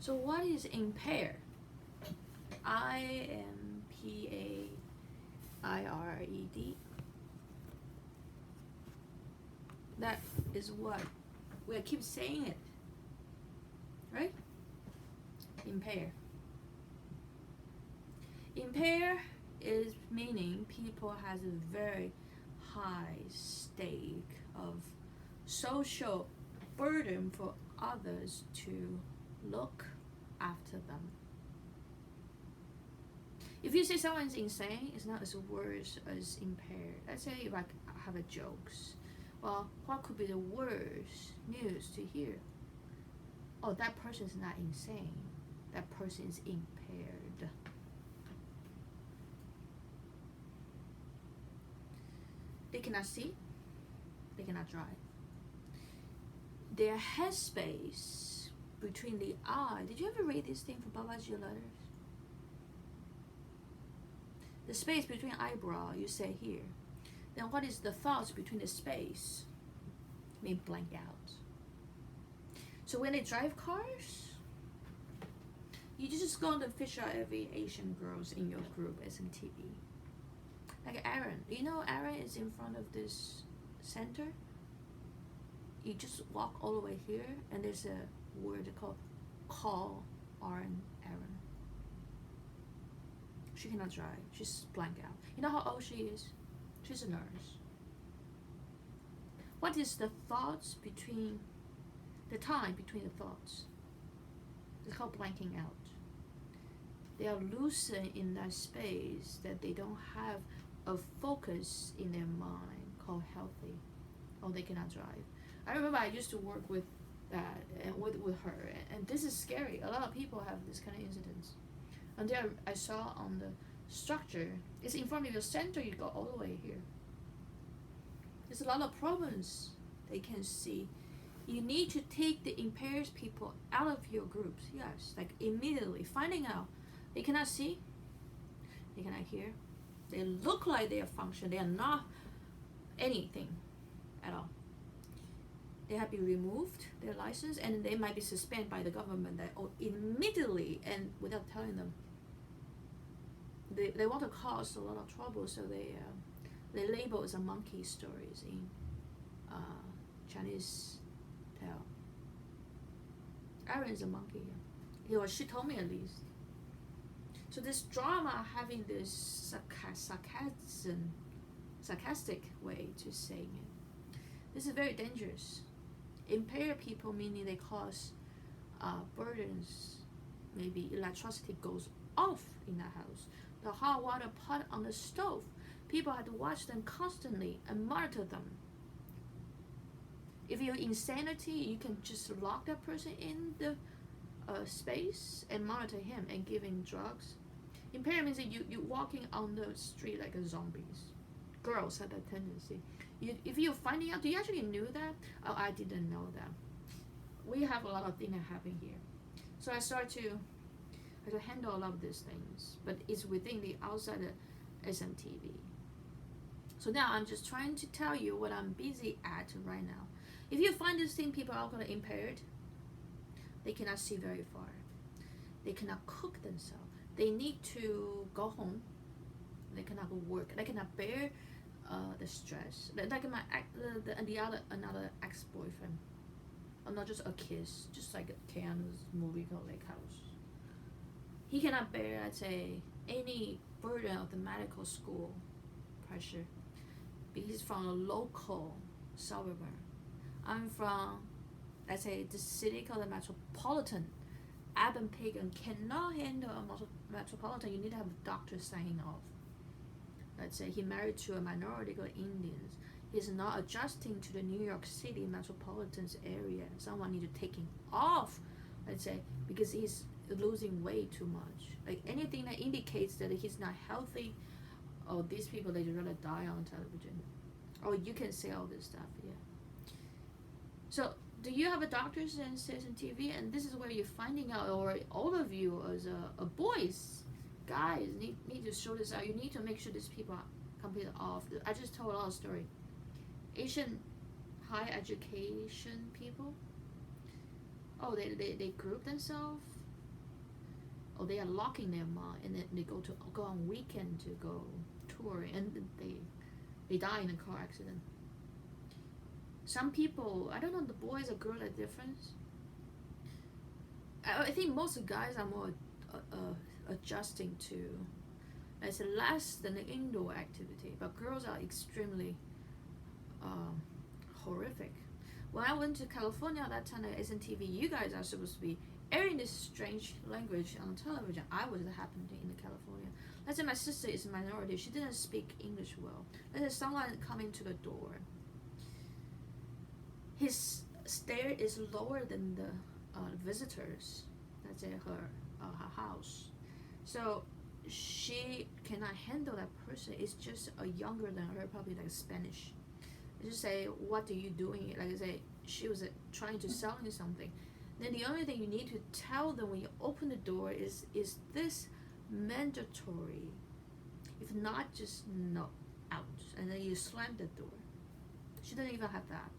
So what is impaired? Impaired. That is what we keep saying it, right? Impaired. Impaired is meaning people has a very high stake of social burden for others to look after them. If you say someone's insane, it's not as worse as impaired. Let's say if I have a jokes, well, what could be the worst news to hear? Oh, that person is not insane. That person is impaired. They cannot see. They cannot drive. Their headspace between the eye. Did you ever read this thing from Babaji letters? The space between eyebrow, you say here. Then what is the thoughts between the space? Mean blank out. So when they drive cars, you just go and fish out every Asian girls in your group SMTV. Like Aaron. You know Aaron is in front of this center? You just walk all the way here and there's a word called call Aaron. She cannot drive. She's blank out. You know how old she is? She's a nurse. What is the thoughts between the time between the thoughts? It's called blanking out. They are loosened in that space that they don't have a focus in their mind called healthy, or they cannot drive. I remember I used to work with that and with her, and this is scary. A lot of people have this kind of incidents. And there I saw on the structure, it's in front of your center, you go all the way here. There's a lot of problems they can see. You need to take the impaired people out of your groups. Yes, like immediately finding out they cannot see, they cannot hear, they look like they are functioning, they are not anything at all. They have been removed their license and they might be suspended by the government that immediately and without telling them. They want to cause a lot of trouble, so they label as a monkey stories in Chinese tale. Aaron is a monkey. She told me at least. So this drama having this sarcastic way to saying it. This is very dangerous. Impaired people meaning they cause burdens. Maybe electricity goes off in the house. The hot water pot on the stove. People have to watch them constantly and monitor them. If you're insanity, you can just lock that person in the space and monitor him and give him drugs. Impaired means that you walking on the street like a zombies. Girls have that tendency. If you're finding out, do you actually knew that? Oh, I didn't know that. We have a lot of things that happen here. So I start to handle a lot of these things, but it's within the outside of SMTV. So now I'm just trying to tell you what I'm busy at right now. If you find this thing, people are gonna impaired, they cannot see very far. They cannot cook themselves. They need to go home. They cannot go work. They cannot bear the stress. Like another ex-boyfriend, or not just a kiss, just like Keanu's movie called Lake House. He cannot bear, I'd say, any burden of the medical school pressure. Because he's from a local suburb. I'm from, let's say, the city called the metropolitan. Urban Pagan cannot handle a metropolitan. You need to have a doctor signing off. Let's say he married to a minority called Indians. He's not adjusting to the New York City metropolitan area. Someone need to take him off, let's say, because he's losing weight too much. Like anything that indicates that he's not healthy, or these people, they rather die on television. Or you can say all this stuff, yeah. So do you have a doctors and says on TV? And this is where you're finding out, or all of you as a boys, guys need to show this out. You need to make sure these people are completely off. I just told a lot of story. Asian high education people, oh, they group themselves or they are locking their mall, and then they go on weekend to go touring, and they die in a car accident. Some people, I don't know, the boys or girls are different. I think most guys are more adjusting to, it's less than the indoor activity, but girls are extremely horrific. When I went to California that time at SNTV, you guys are supposed to be airing this strange language on television. I was happening in California. Let's say my sister is a minority. She didn't speak English well. Let's say someone coming to the door. His stair is lower than the visitors. Let's say her house. So she cannot handle that person. It's just a younger than her, probably like Spanish. Just say, what are you doing? Like I say, she was trying to sell you something. Then the only thing you need to tell them when you open the door is this mandatory? If not, just no, out. And then you slam the door. She doesn't even have that.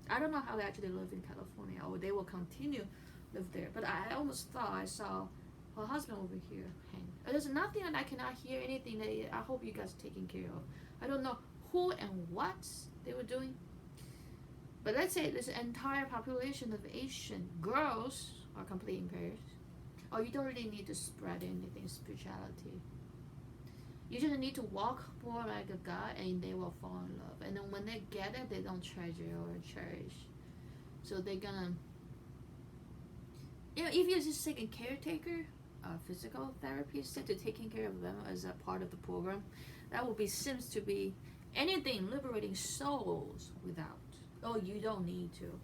I don't know how they actually live in California, or they will continue live there. But I almost thought I saw her husband over here hang. There's nothing that I cannot hear anything that I hope you guys are taking care of. I don't know who and what they were doing. But let's say this entire population of Asian girls are completely impaired. Oh, you don't really need to spread anything spirituality. You just need to walk more like a guy, and they will fall in love. And then when they get it, they don't treasure or cherish. So they're gonna, if you're just taking caretaker, physical therapy, instead of taking care of them as a part of the program, that would be seems to be anything liberating souls without. Oh, you don't need to.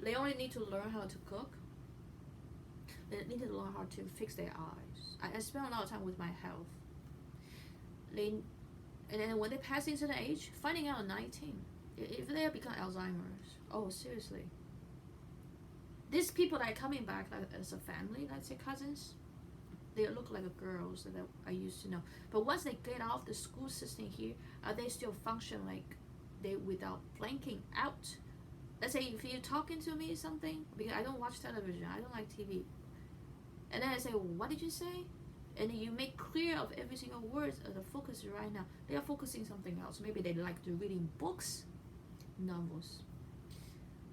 They only need to learn how to cook. They need to learn how to fix their eyes. I spend a lot of time with my health. And then when they pass into the age, finding out at 19, if they have become Alzheimer's, oh seriously. These people that are coming back as a family, let's say cousins, they look like girls that I used to know. But once they get off the school system here, they still function like they without blanking out. Let's say if you're talking to me something, because I don't watch television, I don't like TV. And then I say, what did you say? And you make clear of every single word of the focus right now. They are focusing something else. Maybe they like to reading books, novels,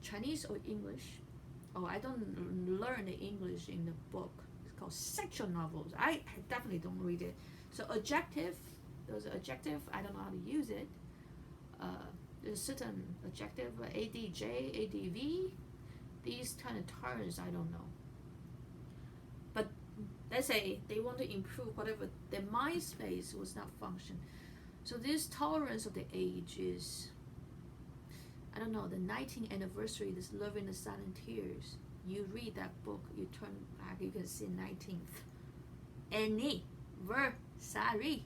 Chinese or English. Oh, I don't learn the English in the book. It's called sexual novels. I definitely don't read it. So adjective, those adjective, I don't know how to use it. There's certain adjective, ADJ, ADV, these kind of terms I don't know. But let's say they want to improve whatever their mind space was not function. So this tolerance of the age is, I don't know, the 19th anniversary, this Love in the Silent Tears. You read that book, you turn back, you can see 19th anniversary.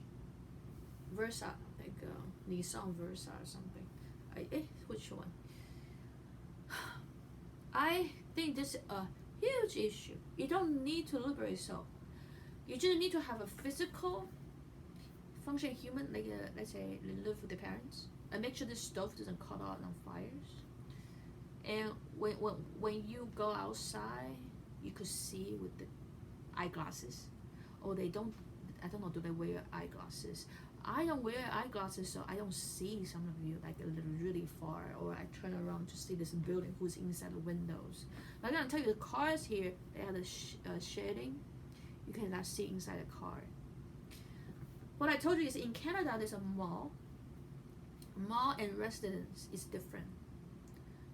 Versa, like Nissan Versa or something. Which one? I think this is a huge issue. You don't need to liberate yourself. You just need to have a physical function human, like let's say live with the parents, and make sure the stove doesn't cut out on fires. And when you go outside, you could see with the eyeglasses, or they don't. I don't know. Do they wear eyeglasses? I don't wear eyeglasses, so I don't see some of you like really far, or I turn around to see this building who's inside the windows. But I'm gonna tell you, the cars here, they have the shading. You cannot see inside the car. What I told you is in Canada, there's a mall. Mall and residence is different.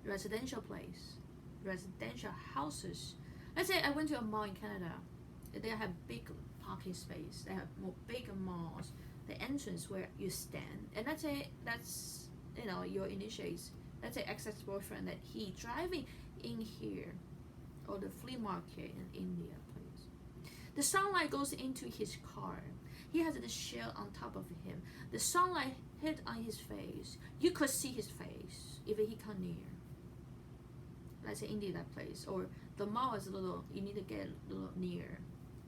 Residential place, residential houses. Let's say I went to a mall in Canada. They have big parking space. They have more bigger malls. The entrance where you stand, and let's say that's your initiates. Let's say ex-boyfriend that he driving in here, or the flea market in India place. The sunlight goes into his car. He has the shell on top of him. The sunlight hit on his face. You could see his face if he come near. Let's say India that place, or the mall is a little. You need to get a little near,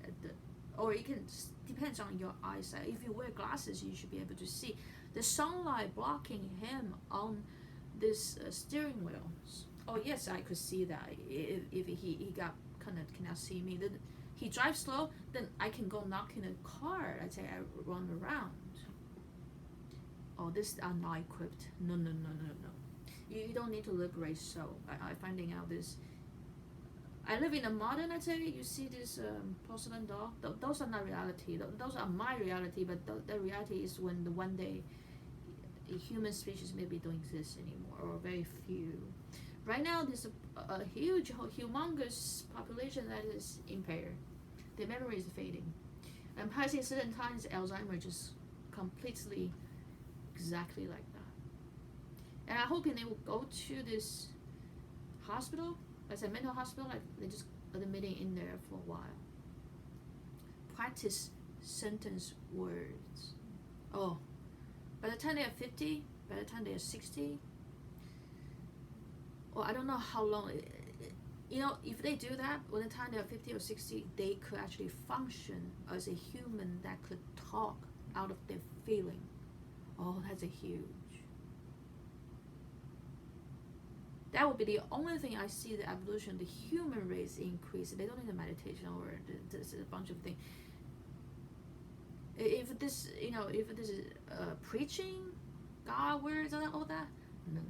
at the. Or it can depends on your eyesight. If you wear glasses, you should be able to see the sunlight blocking him on this steering wheel. Oh yes, I could see that. If he got kind of cannot see me, then he drives slow, then I can go knock in a car. I say I run around. Oh, this are not equipped. No. You don't need to look great. So I finding out this. I live in a modern. I say you see this porcelain doll. Those are not reality. Those are my reality. But the reality is when the one day human species maybe don't exist anymore, or very few. Right now, there's a huge, humongous population that is impaired. Their memory is fading. And passing certain times, Alzheimer's just completely exactly like that. And I'm hoping they will go to this hospital, as a mental hospital, like they just admitting in there for a while. Practice sentence words. Oh, by the time they are 50, by the time they are 60, or I don't know how long, if they do that, by the time they are 50 or 60, they could actually function as a human that could talk out of their feeling. Oh, that's a huge. That would be the only thing I see the evolution, the human race increase. They don't need a meditation or there's a bunch of things. If this is preaching, God words and all that, no.